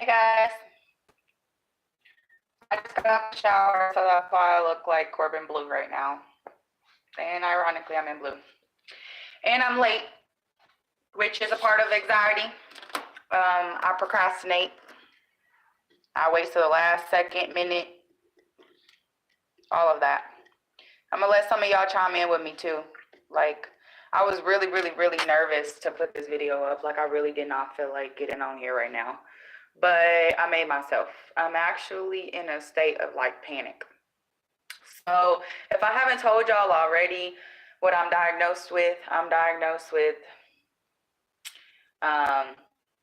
Hey guys, I just got out the shower, so that's why I look like Corbin Blue right now. And ironically, I'm in blue. And I'm late, which is a part of anxiety. I procrastinate. I wait till the last second, minute, all of that. I'm gonna let some of y'all chime in with me too. Like, I was really nervous to put this video up. Like, I really did not feel like getting on here right now. But I made myself. I'm actually in a state of like panic. So if I haven't told y'all already what I'm diagnosed with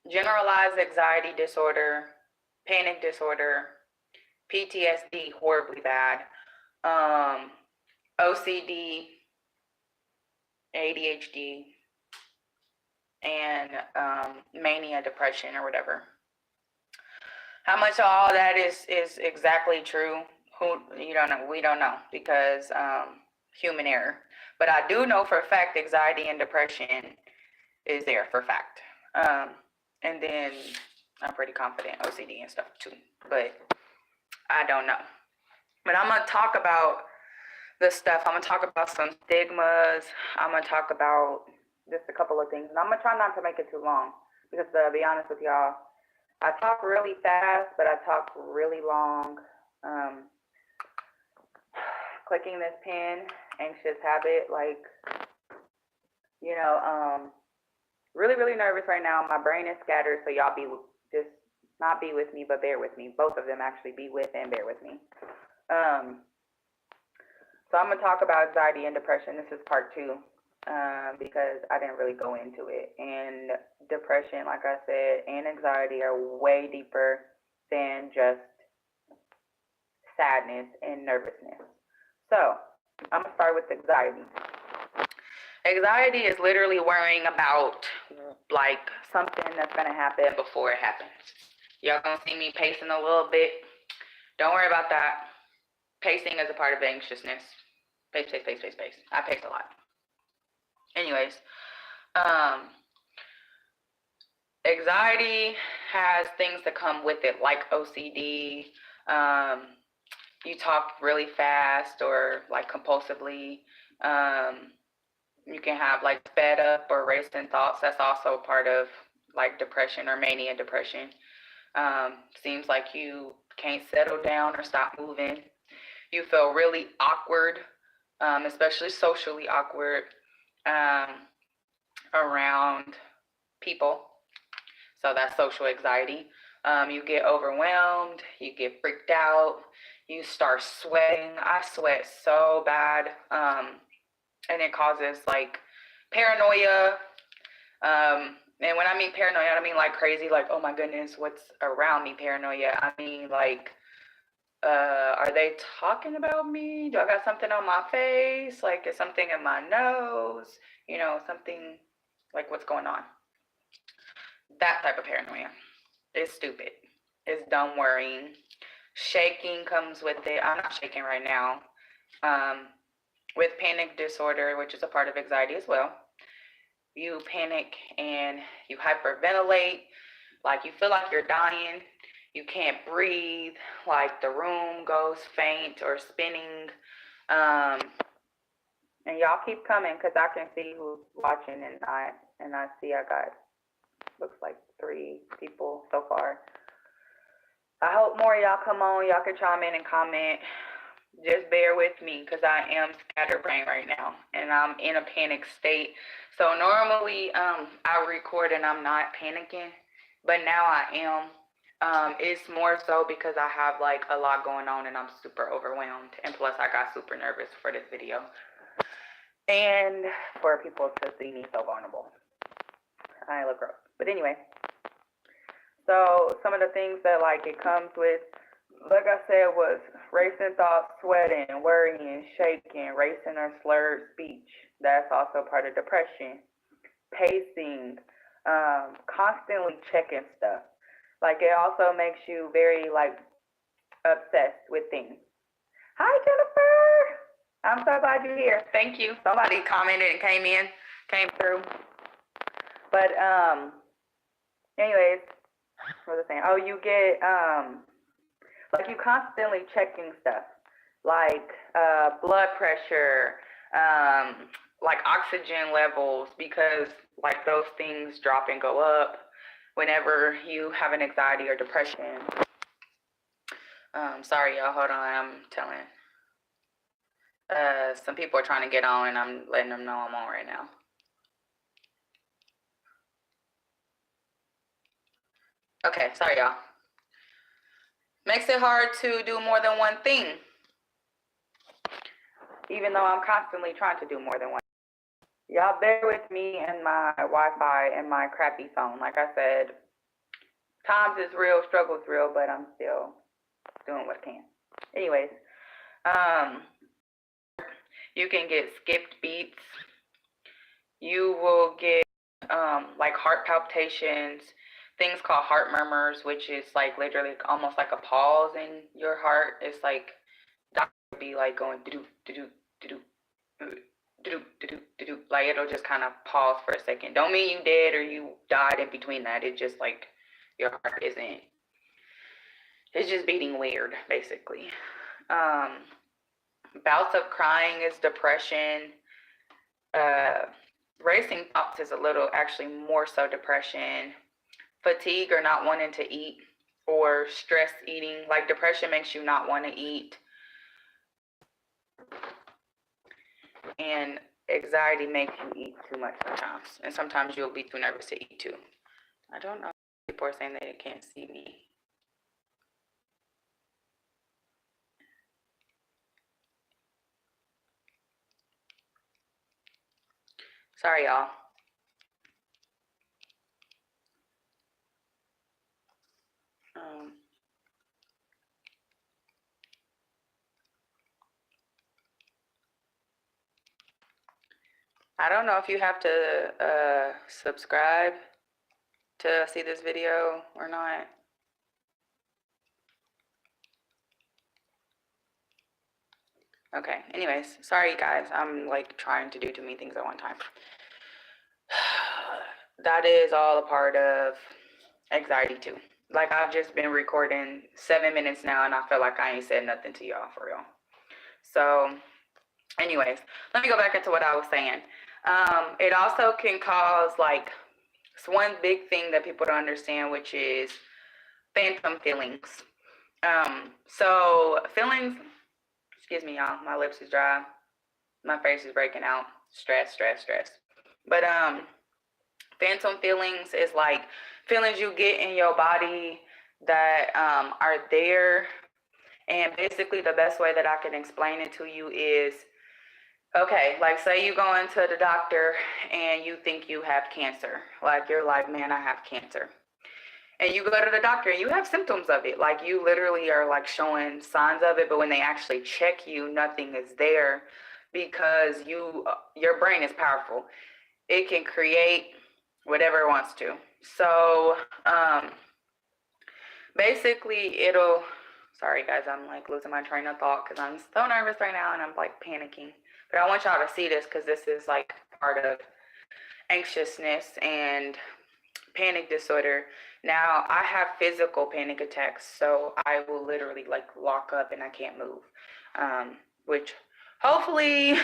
generalized anxiety disorder, panic disorder, PTSD, horribly bad, OCD, ADHD, and mania, depression, or whatever. How much of all that is exactly true? We don't know because human error. But I do know for a fact anxiety and depression is there for fact. And then I'm pretty confident OCD and stuff too, but I don't know. But I'm gonna talk about this stuff. I'm gonna talk about some stigmas. I'm gonna talk about just a couple of things, and I'm gonna try not to make it too long because to be honest with y'all, I talk really fast, but I talk really long. Clicking this pen, anxious habit, like, really nervous right now. My brain is scattered, so y'all just not be with me, but bear with me. Both of them actually, be with and bear with me. So I'm gonna talk about anxiety and depression. This is part 2. Because I didn't really go into it. And depression, like I said, and anxiety are way deeper than just sadness and nervousness. So I'm gonna start with anxiety. Anxiety is literally worrying about like something that's gonna happen before it happens. Y'all gonna see me pacing a little bit. Don't worry about that. Pacing is a part of anxiousness. Pace. I pace a lot. Anyways, anxiety has things that come with it, like OCD. You talk really fast or like compulsively. You can have like sped up or racing thoughts. That's also part of like depression or mania depression. Seems like you can't settle down or stop moving. You feel really awkward, especially socially awkward. Around people. So that's social anxiety. You get overwhelmed, you get freaked out, you start sweating. I sweat so bad. And it causes like paranoia. And when I mean paranoia, I don't mean like crazy, like, oh my goodness, what's around me paranoia. I mean like, are they talking about me? Do I got something on my face? Like, is something in my nose? Something like, what's going on? That type of paranoia is stupid. It's dumb worrying. Shaking comes with it. I'm not shaking right now. With panic disorder, which is a part of anxiety as well, you panic and you hyperventilate. Like, you feel like you're dying. You can't breathe. Like, the room goes faint or spinning. And y'all keep coming because I can see who's watching, and I see I got, looks like 3 people so far. I hope more of y'all come on. Y'all can chime in and comment. Just bear with me because I am scatterbrained right now and I'm in a panic state. So normally I record and I'm not panicking, but now I am. It's more so because I have like a lot going on and I'm super overwhelmed, and plus I got super nervous for this video and for people to see me so vulnerable. I look gross, but anyway. So some of the things that like it comes with, like I said, was racing thoughts, sweating, worrying, shaking, racing or slurred speech. That's also part of depression. Pacing, constantly checking stuff. Like, it also makes you very like obsessed with things. Hi, Jennifer. I'm so glad you're here. Thank you. Somebody commented and came through. But anyways, what was I saying? Oh, you get like you constantly checking stuff like blood pressure, like oxygen levels, because like those things drop and go up whenever you have an anxiety or depression. Sorry, y'all. Hold on. I'm telling. Some people are trying to get on, and I'm letting them know I'm on right now. Okay, sorry, y'all. Makes it hard to do more than one thing, even though I'm constantly trying to do more than one. Y'all bear with me and my Wi-Fi and my crappy phone. Like I said, times is real, struggle's real, but I'm still doing what I can. Anyways, you can get skipped beats. You will get like heart palpitations, things called heart murmurs, which is like literally almost like a pause in your heart. It's like doctor would be like going do do do do, like it'll just kind of pause for a second. Don't mean you dead or you died in between that. It's just like your heart isn't. It's just beating weird, basically. Bouts of crying is depression. Racing thoughts is a little, actually more so depression. Fatigue or not wanting to eat, or stress eating. Like depression makes you not want to eat. And anxiety makes you eat too much sometimes. And sometimes you'll be too nervous to eat too. I don't know. People are saying that they can't see me. Sorry, y'all. I don't know if you have to subscribe to see this video or not. Okay, anyways, sorry guys, I'm like trying to do too many things at one time. That is all a part of anxiety too. Like I've just been recording 7 minutes now and I feel like I ain't said nothing to y'all for real. So anyways, let me go back into what I was saying. It also can cause like, it's one big thing that people don't understand, which is phantom feelings. So feelings, excuse me y'all, my lips is dry, my face is breaking out, stress. But phantom feelings is like feelings you get in your body that are there. And basically the best way that I can explain it to you is, okay, like say you go into the doctor and you think you have cancer. Like you're like, man, I have cancer. And you go to the doctor and you have symptoms of it. Like you literally are like showing signs of it, but when they actually check you, nothing is there, because your brain is powerful. It can create whatever it wants to. So basically it'll, sorry guys, I'm like losing my train of thought because I'm so nervous right now and I'm like panicking. But I want y'all to see this because this is like part of anxiousness and panic disorder. Now I have physical panic attacks, so I will literally like lock up and I can't move, which hopefully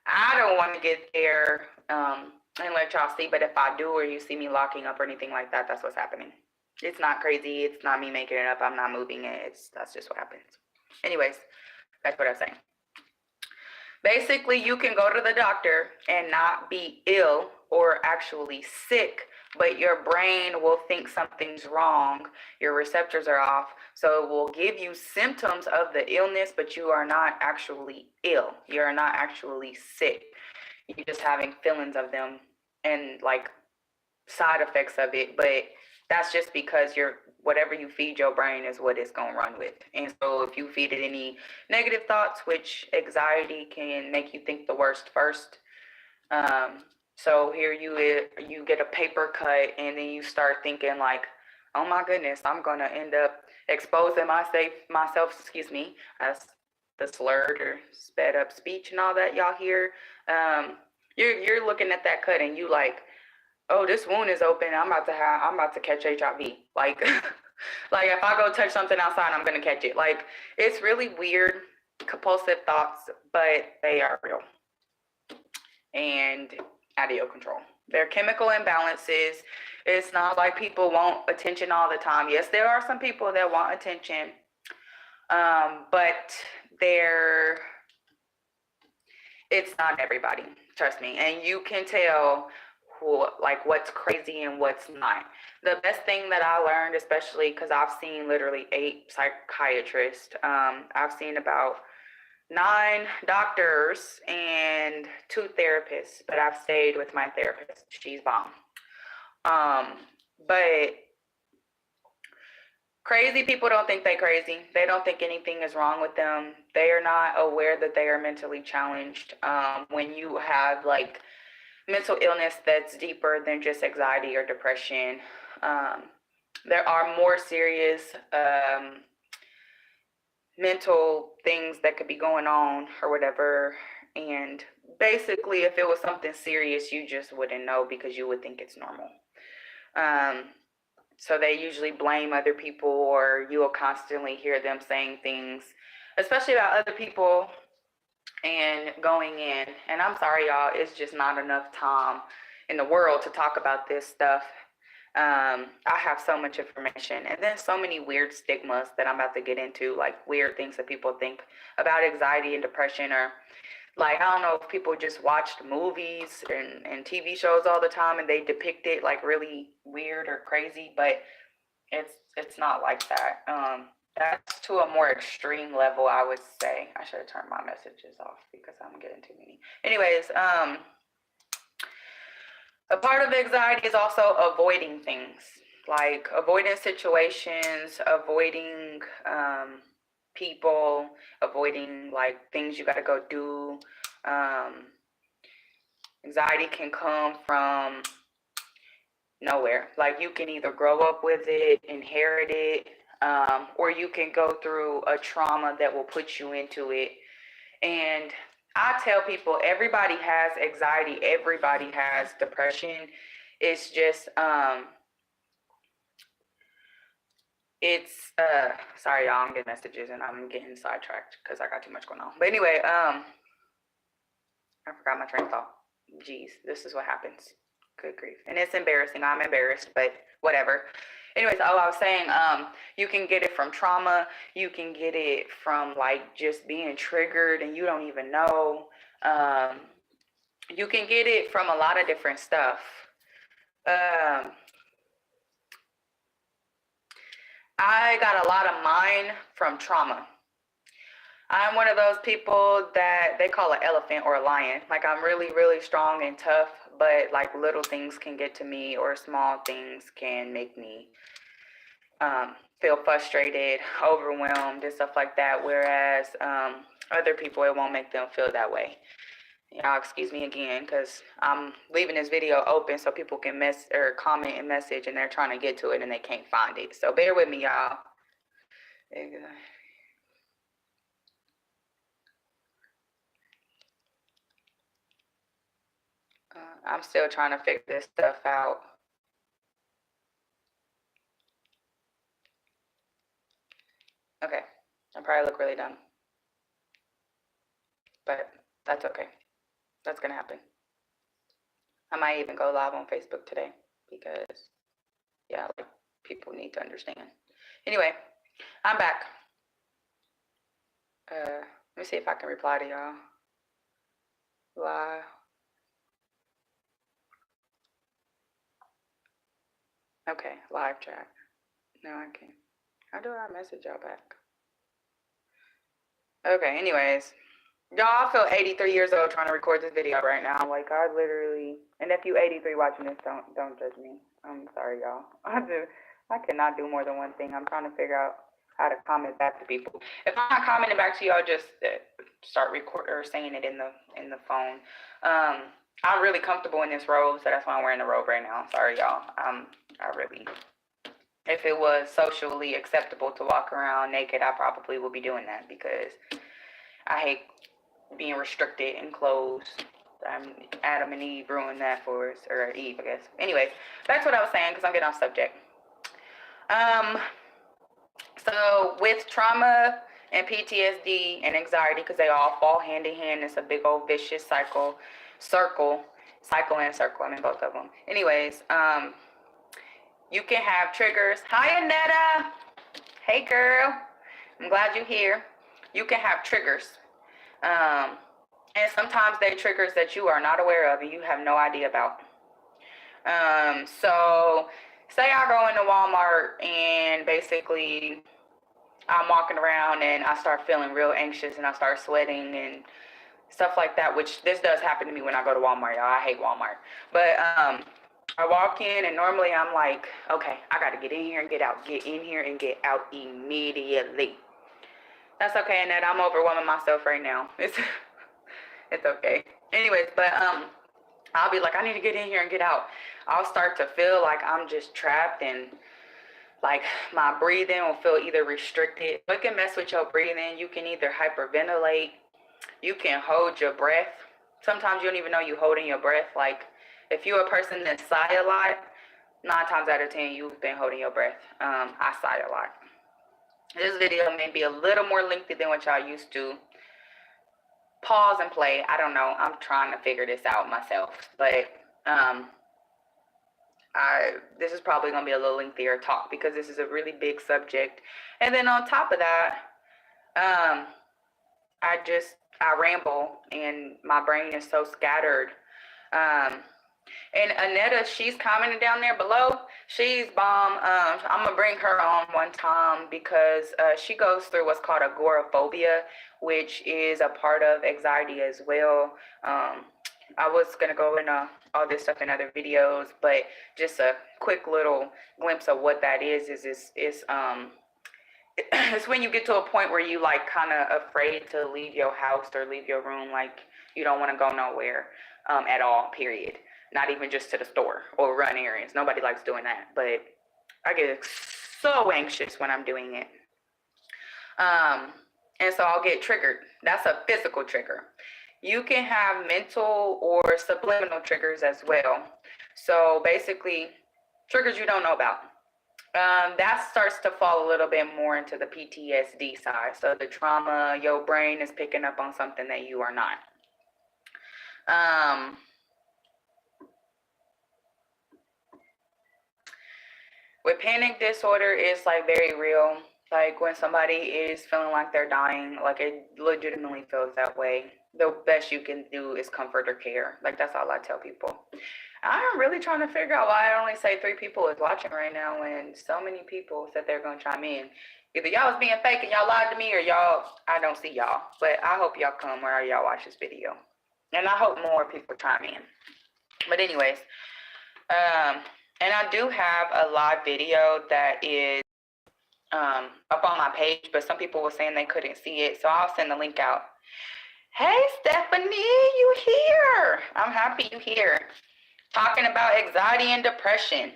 I don't want to get there and let y'all see, but if I do or you see me locking up or anything like that, that's what's happening. It's not crazy. It's not me making it up. I'm not moving it. That's just what happens. Anyways, that's what I'm saying. Basically, you can go to the doctor and not be ill or actually sick, but your brain will think something's wrong. Your receptors are off. So it will give you symptoms of the illness, but you are not actually ill. You're not actually sick. You're just having feelings of them and like side effects of it. But that's just because whatever you feed your brain is what it's going to run with. And so if you feed it any negative thoughts, which anxiety can make you think the worst first. So here you get a paper cut and then you start thinking like, oh my goodness, I'm going to end up exposing myself, excuse me, as the slurred or sped up speech and all that y'all hear. You're looking at that cut and you like, oh, this wound is open. I'm about to catch HIV. Like, like if I go touch something outside, I'm gonna catch it. Like, it's really weird, compulsive thoughts, but they are real and out of your control. They're chemical imbalances. It's not like people want attention all the time. Yes, there are some people that want attention, but it's not everybody. Trust me, and you can tell like what's crazy and what's not. The best thing that I learned, especially because I've seen literally 8 psychiatrists, I've seen about 9 doctors and 2 therapists, but I've stayed with my therapist. She's bomb. But crazy people don't think they're crazy. They don't think anything is wrong with them. They are not aware that they are mentally challenged. When you have like mental illness that's deeper than just anxiety or depression, there are more serious mental things that could be going on or whatever. And basically, if it was something serious, you just wouldn't know because you would think it's normal. So they usually blame other people, or you will constantly hear them saying things, especially about other people and going in. And I'm sorry, y'all, it's just not enough time in the world to talk about this stuff. I have so much information, and then so many weird stigmas that I'm about to get into, like weird things that people think about anxiety and depression, or like, I don't know if people just watched movies and TV shows all the time and they depict it like really weird or crazy, but it's not like that. That's to a more extreme level, I would say. I should have turned my messages off because I'm getting too many. Anyways, a part of anxiety is also avoiding things, like avoiding situations, avoiding people, avoiding like things you got to go do. Anxiety can come from nowhere. Like, you can either grow up with it, inherit it, or you can go through a trauma that will put you into it. And I tell people, everybody has anxiety, everybody has depression. It's just sorry y'all, I'm getting messages and I'm getting sidetracked because I got too much going on. But anyway, I forgot my train of thought. Jeez, this is what happens. Good grief. And it's embarrassing. I'm embarrassed, but whatever. Anyways, I was saying, you can get it from trauma. You can get it from like just being triggered and you don't even know. You can get it from a lot of different stuff. I got a lot of mine from trauma. I'm one of those people that they call an elephant or a lion. Like, I'm really, really strong and tough, but like little things can get to me, or small things can make me feel frustrated, overwhelmed, and stuff like that. Whereas other people, it won't make them feel that way. Y'all excuse me again, because I'm leaving this video open so people can comment and message, and they're trying to get to it and they can't find it. So bear with me, y'all. I'm still trying to figure this stuff out. Okay, I probably look really dumb, but that's okay. That's gonna happen. I might even go live on Facebook today because, yeah, like, people need to understand. Anyway, I'm back. Let me see if I can reply to y'all. Live. Okay, live chat. No, I can't. How do I message y'all back? Okay, anyways. Y'all, I feel 83 years old trying to record this video right now. Like, I literally, and if you 83 watching this, don't judge me. I'm sorry, y'all. I cannot do more than one thing. I'm trying to figure out how to comment back to people. If I'm not commenting back to y'all, just start recording or saying it in the phone. I'm really comfortable in this robe, so that's why I'm wearing the robe right now. Sorry, y'all. If it was socially acceptable to walk around naked, I probably would be doing that, because I hate being restricted in clothes. Adam and Eve ruined that for us, or Eve, I guess. Anyways, back to what I was saying, because I'm getting off subject. So with trauma and PTSD and anxiety, because they all fall hand in hand, it's a big old vicious cycle and circle. I mean, both of them. Anyways, you can have triggers. Hi, Anetta. Hey, girl. I'm glad you're here. You can have triggers. And sometimes they're triggers that you are not aware of and you have no idea about. So say I go into Walmart and basically I'm walking around and I start feeling real anxious and I start sweating and stuff like that, which this does happen to me when I go to Walmart, y'all. I hate Walmart. But I walk in and normally I'm like, okay, I got to get in here and get out, get in here and get out immediately. That's okay, Annette. I'm overwhelming myself right now. It's okay. Anyways, but I'll be like, I need to get in here and get out. I'll start to feel like I'm just trapped and like my breathing will feel either restricted. It can mess with your breathing. You can either hyperventilate. You can hold your breath. Sometimes you don't even know you're holding your breath. Like if you're a person that sigh a lot, 9 times out of 10, you've been holding your breath. I sigh a lot. This video may be a little more lengthy than what y'all used to. Pause and play. I don't know. I'm trying to figure this out myself. But this is probably going to be a little lengthier talk because this is a really big subject. And then on top of that, I ramble and my brain is so scattered. And Anetta, she's commenting down there below. She's bomb. I'm going to bring her on one time because she goes through what's called agoraphobia, which is a part of anxiety as well. I was going to go into all this stuff in other videos, but just a quick little glimpse of what that is it's when you get to a point where you like kind of afraid to leave your house or leave your room, like you don't want to go nowhere at all, period. Not even just to the store or run errands. Nobody likes doing that, but I get so anxious when I'm doing it. And so I'll get triggered. That's a physical trigger. You can have mental or subliminal triggers as well. So basically, triggers you don't know about. That starts to fall a little bit more into the PTSD side. So the trauma, your brain is picking up on something that you are not. With panic disorder, it's like very real. Like when somebody is feeling like they're dying, like it legitimately feels that way. The best you can do is comfort or care. Like that's all I tell people. I'm really trying to figure out why I only say 3 people is watching right now when so many people said they're gonna chime in. Either y'all was being fake and y'all lied to me, or y'all, I don't see y'all. But I hope y'all come where y'all watch this video. And I hope more people chime in. But anyways, and I do have a live video that is up on my page, but some people were saying they couldn't see it, so I'll send the link out. Hey, Stephanie, you here? I'm happy you here. Talking about anxiety and depression.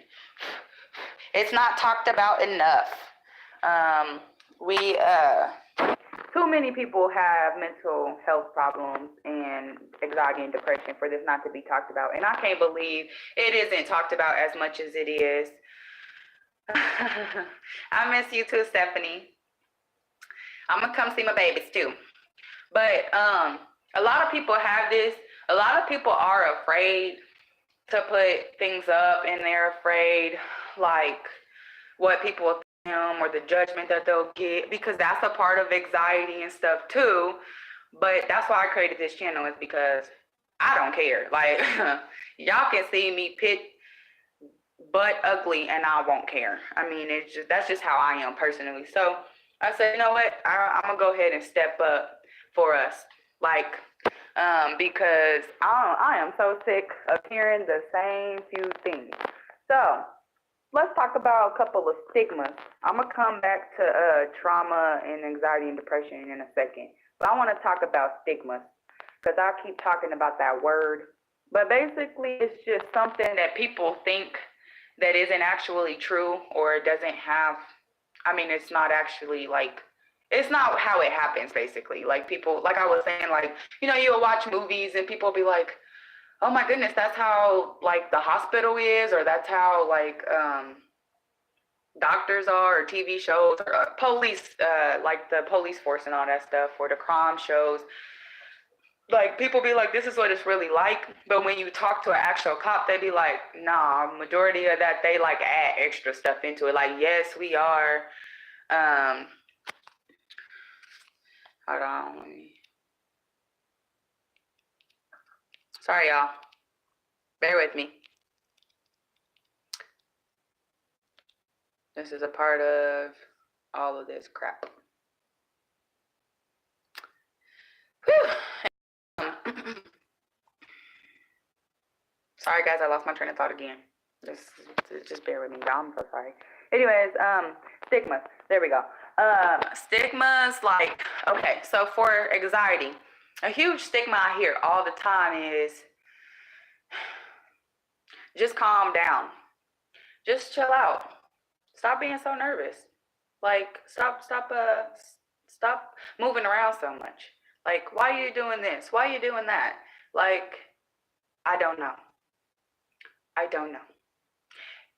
It's not talked about enough. Too many people have mental health problems and anxiety and depression for this not to be talked about. And I can't believe it isn't talked about as much as it is. I miss you too, Stephanie. I'm gonna come see my babies too. But a lot of people have this. A lot of people are afraid to put things up, and they're afraid like what people will think or the judgment that they'll get, because that's a part of anxiety and stuff too. But that's why I created this channel, is because I don't care. Like y'all can see me pit butt ugly and I won't care. I mean, that's just how I am personally. So I said, you know what, I'm gonna go ahead and step up for us, like because I am so sick of hearing the same few things. So let's talk about a couple of stigmas. I'm gonna come back to trauma and anxiety and depression in a second, but I want to talk about stigmas because I keep talking about that word. But basically, it's just something that people think that isn't actually true, or it doesn't have, I mean, it's not actually like, it's not how it happens, basically. Like people, like I was saying, like, you know, you'll watch movies and people will be like, Oh my goodness, that's how like the hospital is, or that's how like doctors are, or TV shows, or police, like the police force and all that stuff, or the crime shows. Like people be like, this is what it's really like, but when you talk to an actual cop, they be like, nah. Majority of that, they like add extra stuff into it. Like, yes, we are. Hold on. Sorry, y'all. Bear with me. This is a part of all of this crap. Sorry, guys, I lost my train of thought again. Just bear with me, y'all. I'm so sorry. Anyways, stigmas. There we go. Stigmas, like, okay, so for anxiety, a huge stigma I hear all the time is just calm down. Just chill out. Stop being so nervous. Like, stop moving around so much. Like, why are you doing this? Why are you doing that? Like, I don't know.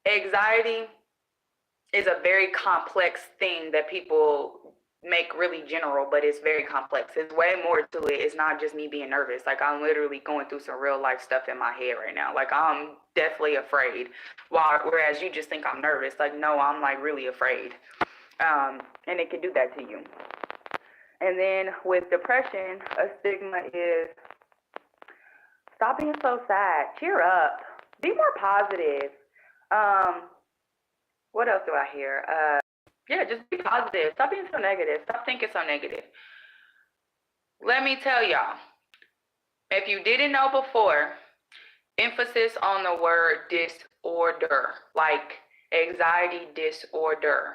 Anxiety is a very complex thing that people make really general, but it's very complex. It's way more to it. It's not just me being nervous. Like, I'm literally going through some real life stuff in my head right now. Like, I'm definitely afraid. Whereas you just think I'm nervous. Like, no, I'm like really afraid. And it can do that to you. And then with depression, a stigma is stop being so sad. Cheer up. Be more positive. What else do I hear? Yeah, just be positive. Stop being so negative. Stop thinking so negative. Let me tell y'all, if you didn't know before, emphasis on the word disorder, like anxiety disorder,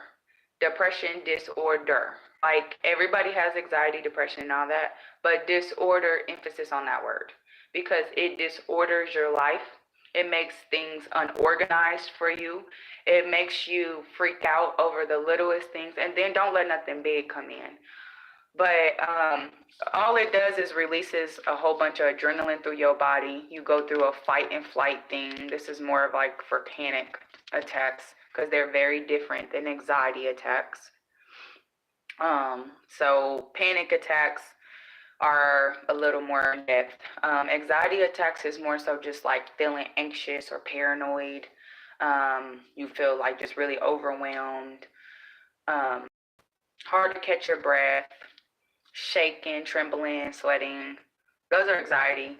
depression disorder. Like, everybody has anxiety, depression, and all that, but disorder, emphasis on that word, because it disorders your life. It makes things unorganized for you. It makes you freak out over the littlest things, and then don't let nothing big come in. But all it does is releases a whole bunch of adrenaline through your body. You go through a fight and flight thing. This is more of like for panic attacks, because they're very different than anxiety attacks. So panic attacks are a little more in depth. Anxiety attacks is more so just like feeling anxious or paranoid. You feel like just really overwhelmed. Hard to catch your breath, shaking, trembling, sweating. Those are anxiety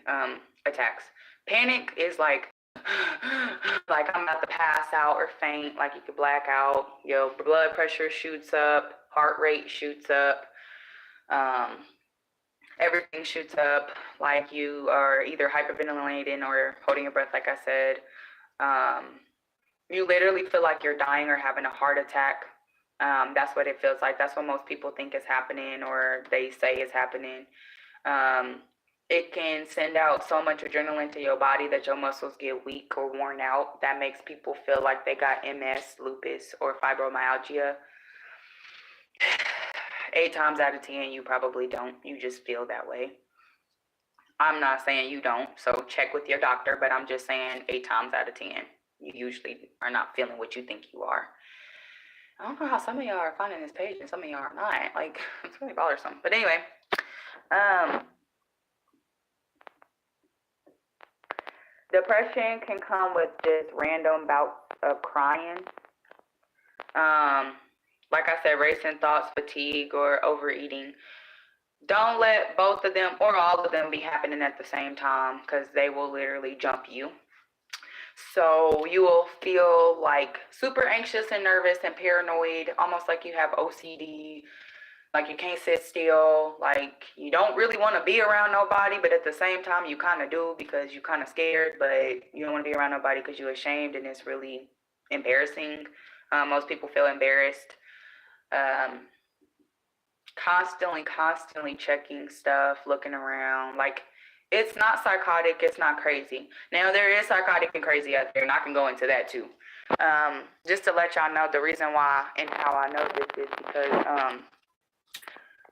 attacks. Panic is like I'm about to pass out or faint, like you could black out. Your blood pressure shoots up, heart rate shoots up. Everything shoots up, like you are either hyperventilating or holding your breath, like I said. You literally feel like you're dying or having a heart attack. That's what it feels like. That's what most people think is happening, or they say is happening. It can send out so much adrenaline to your body that your muscles get weak or worn out. That makes people feel like they got MS, lupus, or fibromyalgia. 8 times out of 10, you probably don't. You just feel that way. I'm not saying you don't, so check with your doctor, but I'm just saying 8 times out of 10, you usually are not feeling what you think you are. I don't know how some of y'all are finding this page and some of y'all are not. Like, it's really bothersome. But anyway, depression can come with just random bouts of crying. Like I said, racing thoughts, fatigue, or overeating. Don't let both of them or all of them be happening at the same time, because they will literally jump you. So you will feel like super anxious and nervous and paranoid, almost like you have OCD, like you can't sit still, like you don't really want to be around nobody, but at the same time you kind of do, because you're kind of scared, but you don't want to be around nobody because you're ashamed and it's really embarrassing. Most people feel embarrassed. Constantly checking stuff, looking around. Like, it's not psychotic, it's not crazy. Now, there is psychotic and crazy out there, and I can go into that too. Just to let y'all know, the reason why and how I know this is because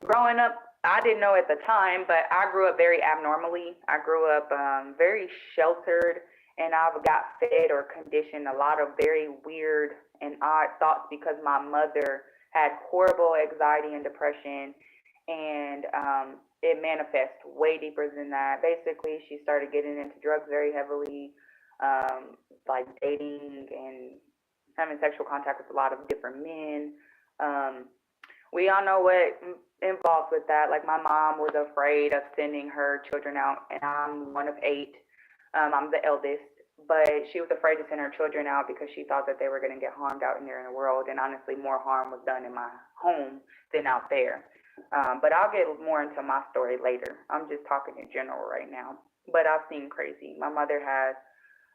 growing up I didn't know at the time, but I grew up very abnormally. I grew up very sheltered, and I've got fed or conditioned a lot of very weird and odd thoughts because my mother had horrible anxiety and depression, and it manifests way deeper than that. Basically, she started getting into drugs very heavily, like dating and having sexual contact with a lot of different men. Um, we all know what involved with that. Like my mom was afraid of sending her children out, and I'm one of eight. I'm the eldest, but she was afraid to send her children out because she thought that they were going to get harmed out in there in the world. And honestly, more harm was done in my home than out there. But I'll get more into my story later. I'm just talking in general right now. But I've seen crazy. My mother has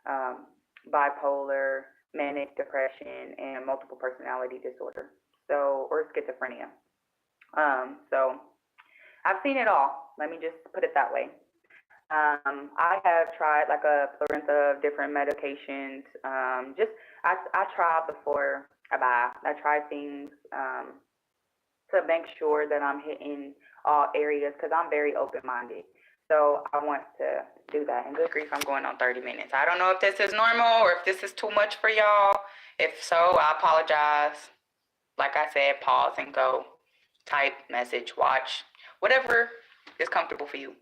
um, bipolar, manic depression, and multiple personality disorder. So, or schizophrenia. So I've seen it all. Let me just put it that way. I have tried like a plethora of different medications. I tried before I buy. I tried things to make sure that I'm hitting all areas because I'm very open minded. So I want to do that. And good grief, I'm going on 30 minutes. I don't know if this is normal or if this is too much for y'all. If so, I apologize. Like I said, pause and go. Type, message, watch, whatever is comfortable for you.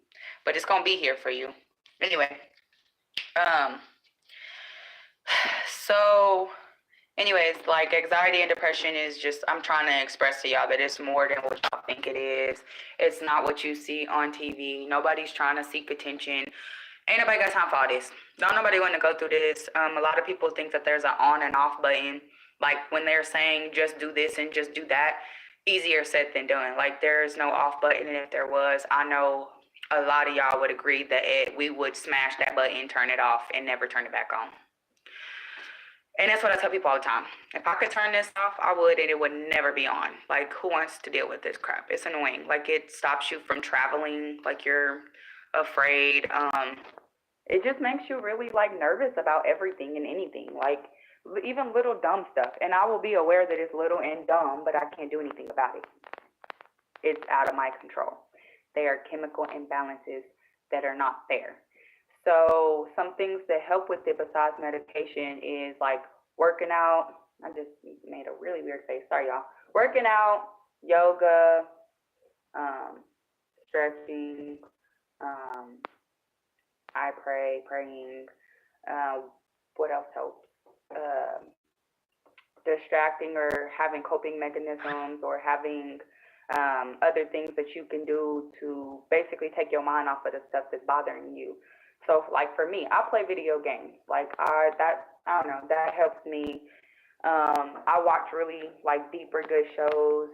But it's gonna be here for you. Anyway, um, so anyways, like anxiety and depression is just, I'm trying to express to y'all that it's more than what y'all think it is. It's not what you see on TV. Nobody's trying to seek attention. Ain't nobody got time for all this. Don't nobody want to go through this. A lot of people think that there's an on and off button. Like when they're saying just do this and just do that, easier said than done. Like there's no off button, and if there was, I know a lot of y'all would agree that we would smash that button, turn it off, and never turn it back on. And that's what I tell people all the time. If I could turn this off, I would, and it would never be on. Like, who wants to deal with this crap? It's annoying. Like, it stops you from traveling. Like, you're afraid. It just makes you really, like, nervous about everything and anything. Like, even little dumb stuff. And I will be aware that it's little and dumb, but I can't do anything about it. It's out of my control. They are chemical imbalances that are not there. So some things that help with it besides medication is like working out. I just made a really weird face. Sorry, y'all. Working out, yoga, stretching. I praying. What else helps? Distracting or having coping mechanisms or having other things that you can do to basically take your mind off of the stuff that's bothering you. So, like for me, I play video games. Like I don't know, that helps me. I watch really like deeper good shows.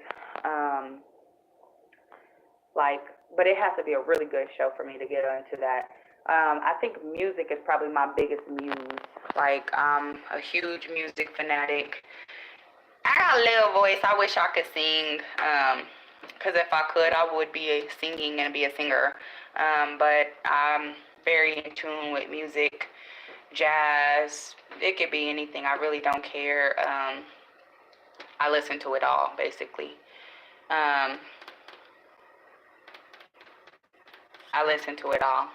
Like, but it has to be a really good show for me to get into that. I think music is probably my biggest muse. Like, I'm a huge music fanatic. I got a little voice. I wish I could sing. Because if I could, I would be singing and be a singer. But I'm very in tune with music, jazz. It could be anything. I really don't care. I listen to it all, basically. I listen to it all.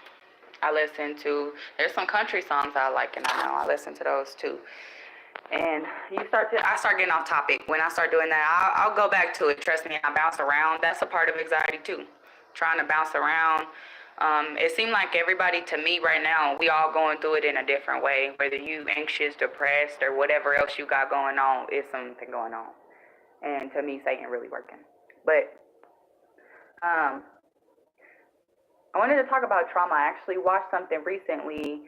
There's some country songs I like, and I listen to those too. And I start getting off topic. When I start doing that, I'll go back to it. Trust me, I bounce around. That's a part of anxiety too. Trying to bounce around. It seemed like everybody, to me right now, we all going through it in a different way. Whether you anxious, depressed, or whatever else you got going on, is something going on. And to me, Satan really working. But um, I wanted to talk about trauma. I actually watched something recently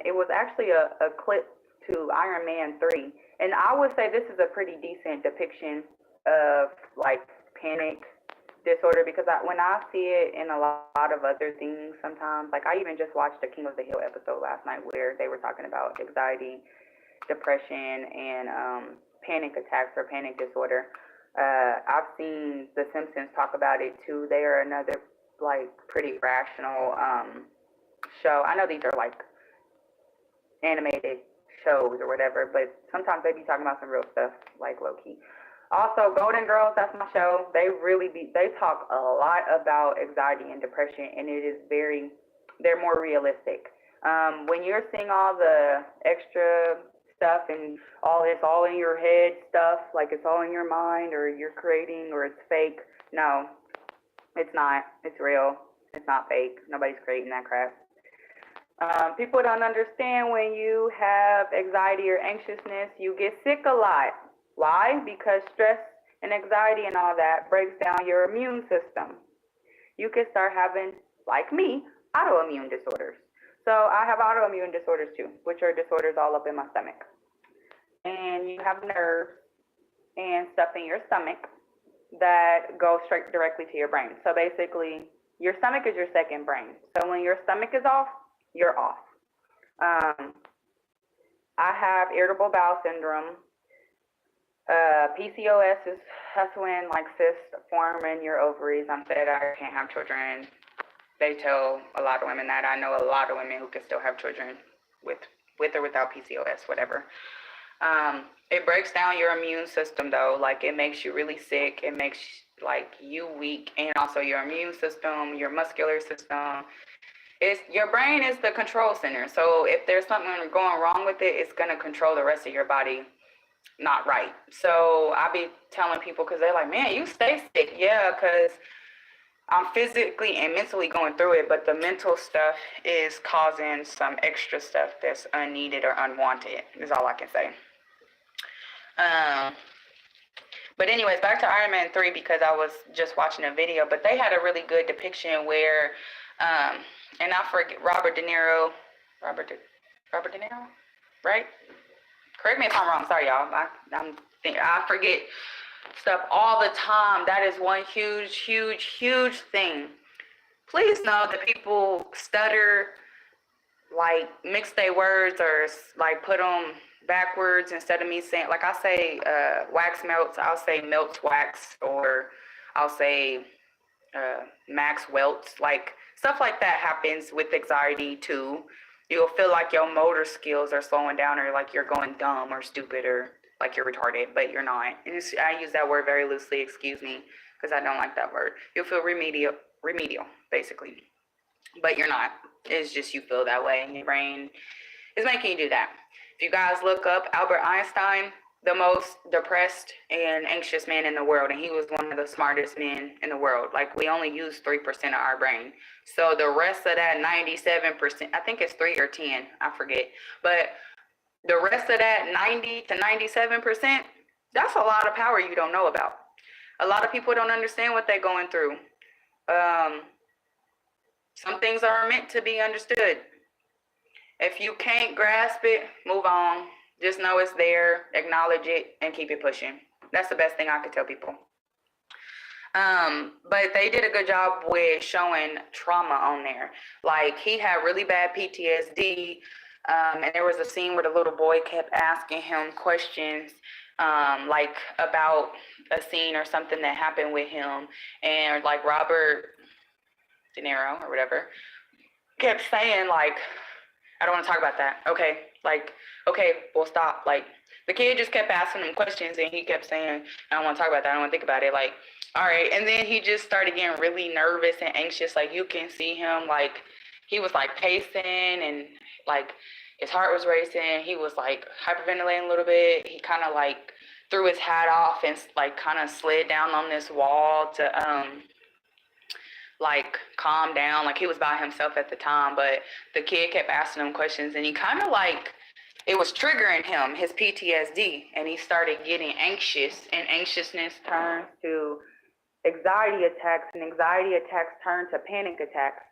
it was actually a clip to Iron Man 3. And I would say this is a pretty decent depiction of like panic disorder because when I see it in a lot of other things sometimes, like I even just watched the King of the Hill episode last night where they were talking about anxiety, depression, and panic attacks or panic disorder. I've seen The Simpsons talk about it too. They are another like pretty rational show. I know these are like animated shows or whatever, but sometimes they be talking about some real stuff like low key. Also, Golden Girls, that's my show. They talk a lot about anxiety and depression, and they're more realistic. When you're seeing all the extra stuff and it's all in your head stuff, like it's all in your mind or you're creating or it's fake, no, it's not. It's real. It's not fake. Nobody's creating that crap. People don't understand when you have anxiety or anxiousness, you get sick a lot. Why? Because stress and anxiety and all that breaks down your immune system. You can start having, like me, autoimmune disorders. So I have autoimmune disorders too, which are disorders all up in my stomach. And you have nerves and stuff in your stomach that go straight directly to your brain. So basically, your stomach is your second brain. So when your stomach is off, you're off. I have irritable bowel syndrome. PCOS that's when like cysts form in your ovaries. I'm said I can't have children. They tell a lot of women that. I know a lot of women who can still have children with or without PCOS, whatever. It breaks down your immune system though. Like it makes you really sick. It makes like you weak, and also your immune system, your muscular system. Your brain is the control center. So if there's something going wrong with it, it's gonna control the rest of your body not right. So I be telling people, because they're like, man, you stay sick. Yeah, because I'm physically and mentally going through it, but the mental stuff is causing some extra stuff that's unneeded or unwanted, is all I can say. But anyways, back to Iron Man 3, because I was just watching a video, but they had a really good depiction where, and I forget, Robert De Niro, right? Correct me if I'm wrong. Sorry, y'all. I forget stuff all the time. That is one huge thing. Please know that people stutter, like mix their words or like put them backwards instead of me saying, like I say wax melts, I'll say melts wax, or I'll say max welts. Like stuff like that happens with anxiety too. You'll feel like your motor skills are slowing down, or like you're going dumb or stupid or like you're retarded, but you're not. And I use that word very loosely, excuse me, because I don't like that word. You'll feel remedial basically, but you're not. It's just you feel that way, and your brain is making you do that. If you guys look up Albert Einstein, the most depressed and anxious man in the world, and he was one of the smartest men in the world. Like, we only use 3% of our brain. So the rest of that 97%, I think it's 3 or 10, I forget. But the rest of that 90 to 97%, that's a lot of power you don't know about. A lot of people don't understand what they're going through. Some things are meant to be understood. If you can't grasp it, move on. Just know it's there, acknowledge it, and keep it pushing. That's the best thing I could tell people. But they did a good job with showing trauma on there. Like, he had really bad PTSD, and there was a scene where the little boy kept asking him questions, like about a scene or something that happened with him, and like Robert De Niro or whatever kept saying, like, I don't want to talk about that. Okay, like, okay, well, stop. Like, the kid just kept asking him questions, and he kept saying, I don't want to talk about that. I don't want to think about it. Like, all right. And then he just started getting really nervous and anxious. Like, you can see him, like, he was, like, pacing, and, like, his heart was racing. He was, like, hyperventilating a little bit. He kind of, like, threw his hat off and, like, kind of slid down on this wall to, like, calm down. Like, he was by himself at the time, but the kid kept asking him questions, and he kind of, like, it was triggering him, his PTSD, and he started getting anxious, and anxiousness turned to anxiety attacks, and anxiety attacks turn to panic attacks.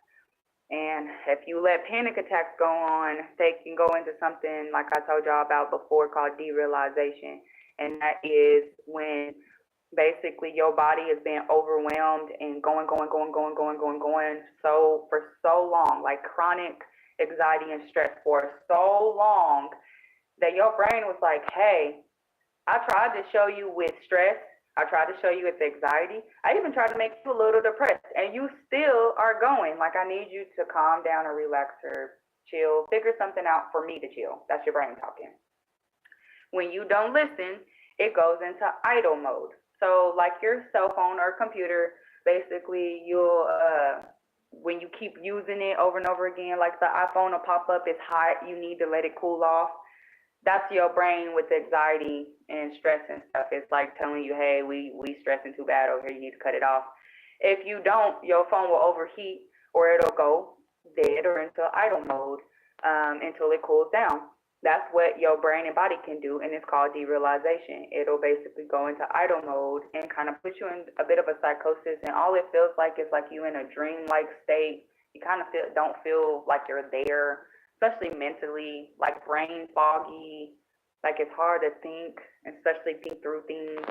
And if you let panic attacks go on, they can go into something like I told y'all about before called derealization. And that is when basically your body is being overwhelmed and going so for so long, like chronic anxiety and stress for so long that your brain was like, hey, I tried to show you with stress, I tried to show you with anxiety, I even tried to make you a little depressed, and you still are going. Like, I need you to calm down or relax or chill, figure something out for me to chill. That's your brain talking. When you don't listen it goes into idle mode. So like your cell phone or computer, basically you'll when you keep using it over and over again, like the iPhone will pop up, it's hot, you need to let it cool off. That's your brain with anxiety and stress and stuff. It's like telling you, hey, we stressing too bad over here, you need to cut it off. If you don't, your phone will overheat or it'll go dead or into idle mode until it cools down. That's what your brain and body can do, and it's called derealization. It'll basically go into idle mode and kind of put you in a bit of a psychosis, and all it feels like is like you in a dream-like state. You kind of don't feel like you're there, especially mentally, like brain foggy, like it's hard to think, especially think through things,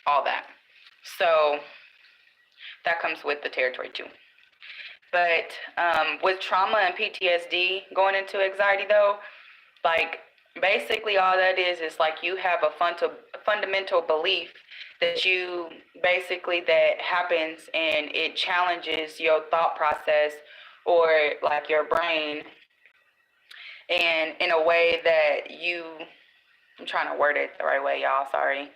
all that. So that comes with the territory too. But with trauma and PTSD going into anxiety though, like basically all that is like you have a fundamental belief that you basically that happens and it challenges your thought process or like your brain, and in a way that I'm trying to word it the right way, y'all, sorry.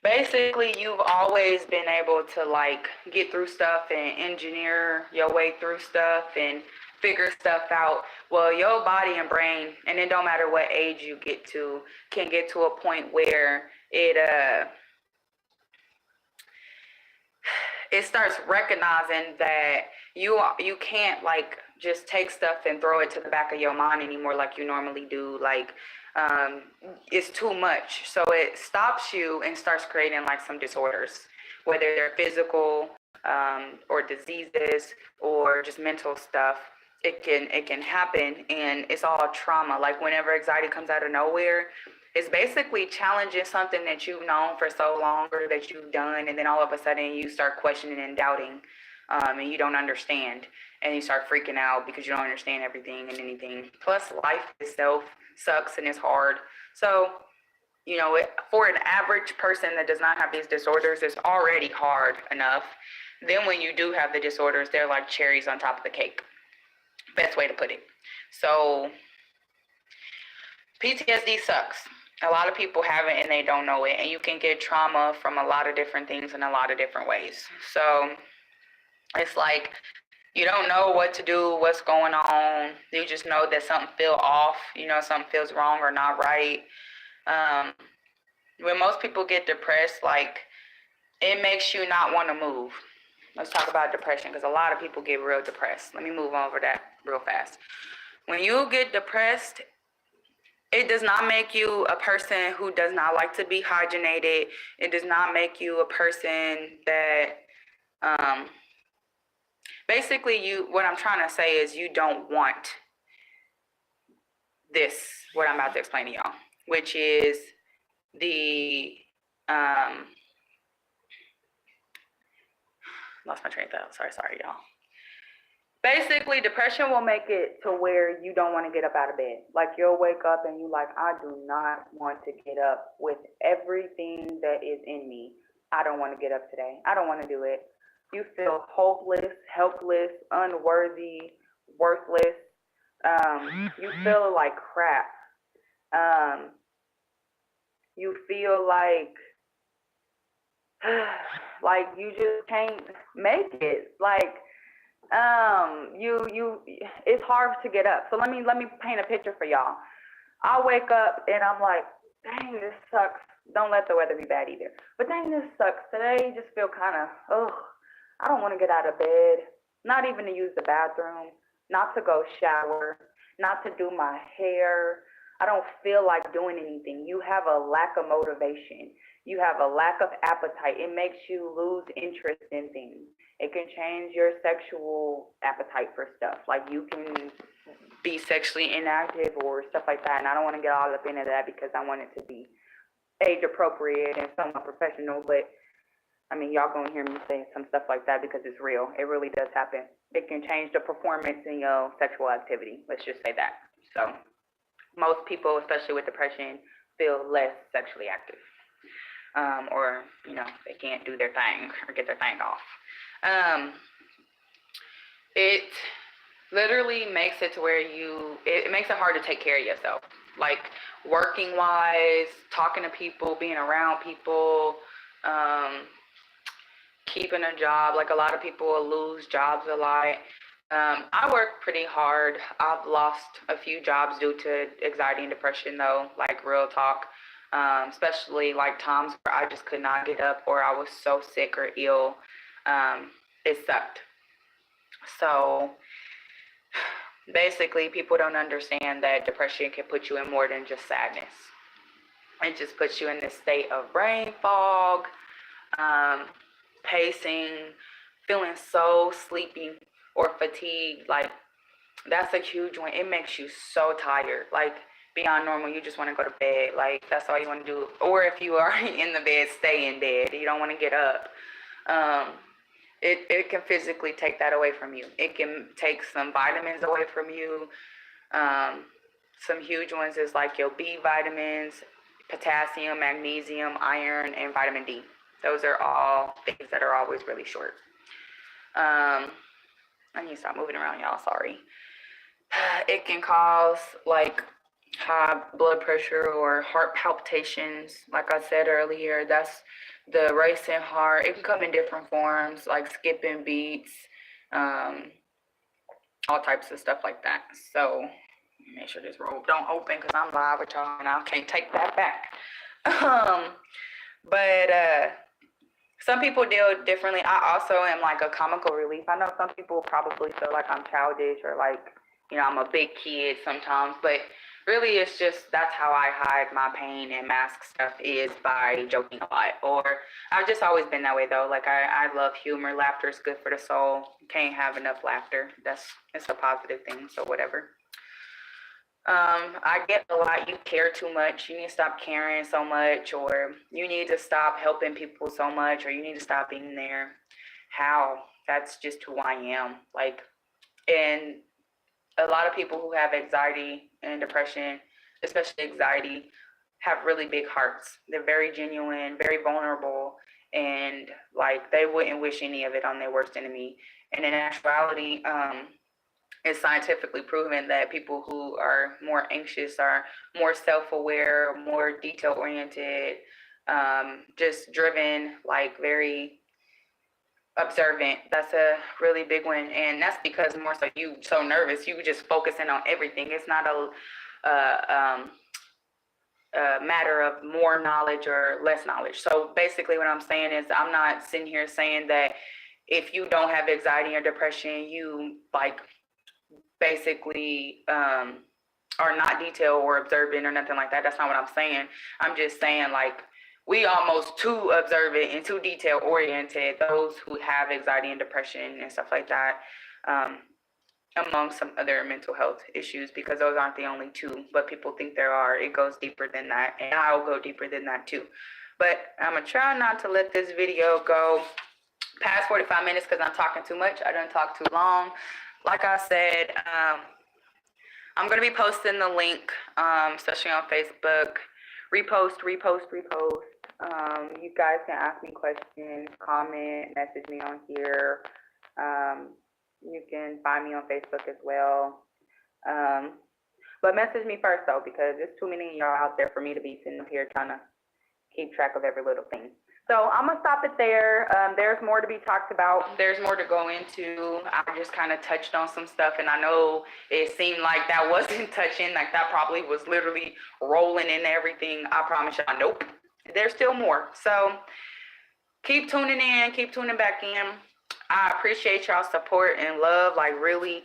Basically, you've always been able to like get through stuff and engineer your way through stuff and figure stuff out. Well, your body and brain, and it don't matter what age you get to, can get to a point where it starts recognizing that you can't like just take stuff and throw it to the back of your mind anymore like you normally do. Like it's too much. So it stops you and starts creating like some disorders, whether they're physical or diseases or just mental stuff. It can happen, and it's all trauma. Like whenever anxiety comes out of nowhere, it's basically challenging something that you've known for so long or that you've done, and then all of a sudden you start questioning and doubting, and you don't understand, and you start freaking out because you don't understand everything and anything. Plus, life itself sucks and it's hard. So, for an average person that does not have these disorders, it's already hard enough. Then when you do have the disorders, they're like cherries on top of the cake. Best way to put it. So, PTSD sucks. A lot of people have it and they don't know it. And you can get trauma from a lot of different things in a lot of different ways. So it's like you don't know what to do, what's going on. You just know that something feels off, something feels wrong or not right. When most people get depressed, like it makes you not want to move. Let's talk about depression because a lot of people get real depressed. Let me move over that real fast. When you get depressed, it does not make you a person who does not like to be hygienated. It does not make you a person that, basically what I'm trying to say is you don't want this, what I'm about to explain to y'all, which is the, lost my train of thought. Sorry, y'all. Basically, depression will make it to where you don't want to get up out of bed. Like you'll wake up and you're like, I do not want to get up with everything that is in me. I don't want to get up today. I don't want to do it. You feel hopeless, helpless, unworthy, worthless. You feel like crap. You feel like you just can't make it. Like, it's hard to get up. So let me paint a picture for y'all. I wake up and I'm like, dang, this sucks. Don't let the weather be bad either. But dang, this sucks. Today just feel kind of, I don't want to get out of bed. Not even to use the bathroom. Not to go shower. Not to do my hair. I don't feel like doing anything. You have a lack of motivation. You have a lack of appetite. It makes you lose interest in things. It can change your sexual appetite for stuff. Like you can be sexually inactive or stuff like that. And I don't want to get all up into that because I want it to be age appropriate and somewhat professional. But I mean, y'all gonna hear me say some stuff like that because it's real. It really does happen. It can change the performance in your sexual activity. Let's just say that. So most people, especially with depression, feel less sexually active. Or, they can't do their thing or get their thing off. It literally makes it to where it makes it hard to take care of yourself. Like working wise, talking to people, being around people, keeping a job. Like a lot of people will lose jobs a lot. I work pretty hard. I've lost a few jobs due to anxiety and depression though, like real talk. Especially like times where I just could not get up or I was so sick or ill. It sucked. So basically, people don't understand that depression can put you in more than just sadness. It just puts you in this state of brain fog, pacing, feeling so sleepy or fatigued. Like, that's a huge one. It makes you so tired. Like, beyond normal, you just want to go to bed. Like, that's all you want to do. Or if you are in the bed, stay in bed. You don't want to get up. It can physically take that away from you. It can take some vitamins away from you. Some huge ones is like your B vitamins, potassium, magnesium, iron, and vitamin D. Those are all things that are always really short. I need to stop moving around, y'all. Sorry. It can cause like high blood pressure or heart palpitations. Like I said earlier, that's the racing heart. It can come in different forms, like skipping beats, all types of stuff like that. So make sure this robe don't open because I'm live with y'all and I can't take that back. But some people deal differently. I also am like a comical relief. I know some people probably feel like I'm childish or like, you know, I'm a big kid sometimes, but really it's just that's how I hide my pain and mask stuff is by joking a lot. Or I've just always been that way though. Like I love humor. Laughter is good for the soul. You can't have enough laughter. It's a positive thing, so whatever. I get a lot, you care too much, you need to stop caring so much, or you need to stop helping people so much, or you need to stop being there. How? That's just who I am. Like, and a lot of people who have anxiety and depression, especially anxiety, have really big hearts. They're very genuine, very vulnerable, and like they wouldn't wish any of it on their worst enemy. And in actuality, it's scientifically proven that people who are more anxious are more self-aware, more detail-oriented, just driven, like very observant. That's a really big one, and that's because more so you so nervous, you just focusing on everything. It's not a matter of more knowledge or less knowledge. So basically, what I'm saying is, I'm not sitting here saying that if you don't have anxiety or depression, you like basically are not detailed or observant or nothing like that. That's not what I'm saying. I'm just saying like we almost too observant and too detail oriented, those who have anxiety and depression and stuff like that, among some other mental health issues, because those aren't the only two, but people think there are. It goes deeper than that, and I'll go deeper than that too. But I'm gonna try not to let this video go past 45 minutes because I'm talking too much. I didn't talk too long. Like I said, I'm going to be posting the link, especially on Facebook. Repost. You guys can ask me questions, comment, message me on here. You can find me on Facebook as well. But message me first, though, because there's too many of y'all out there for me to be sitting up here trying to keep track of every little thing. So I'm going to stop it there. There's more to be talked about. There's more to go into. I just kind of touched on some stuff, and I know it seemed like that wasn't touching, like that probably was literally rolling in everything. I promise y'all, nope. There's still more. So keep tuning in, keep tuning back in. I appreciate y'all's support and love, like really.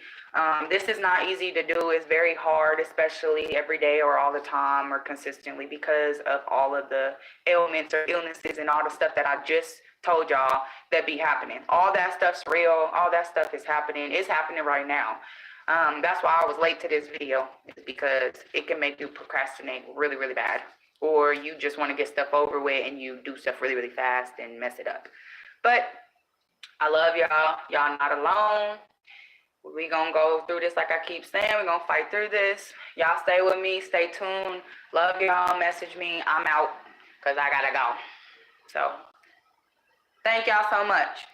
This is not easy to do. It's very hard, especially every day or all the time or consistently, because of all of the ailments or illnesses and all the stuff that I just told y'all that be happening. All that stuff's real. All that stuff is happening. It's happening right now. That's why I was late to this video, because it can make you procrastinate really, really bad. Or you just want to get stuff over with and you do stuff really, really fast and mess it up. But I love y'all. Y'all not alone. We gonna go through this, like I keep saying. We're gonna fight through this. Y'all stay with me. Stay tuned. Love y'all. Message me. I'm out because I gotta go. So thank y'all so much.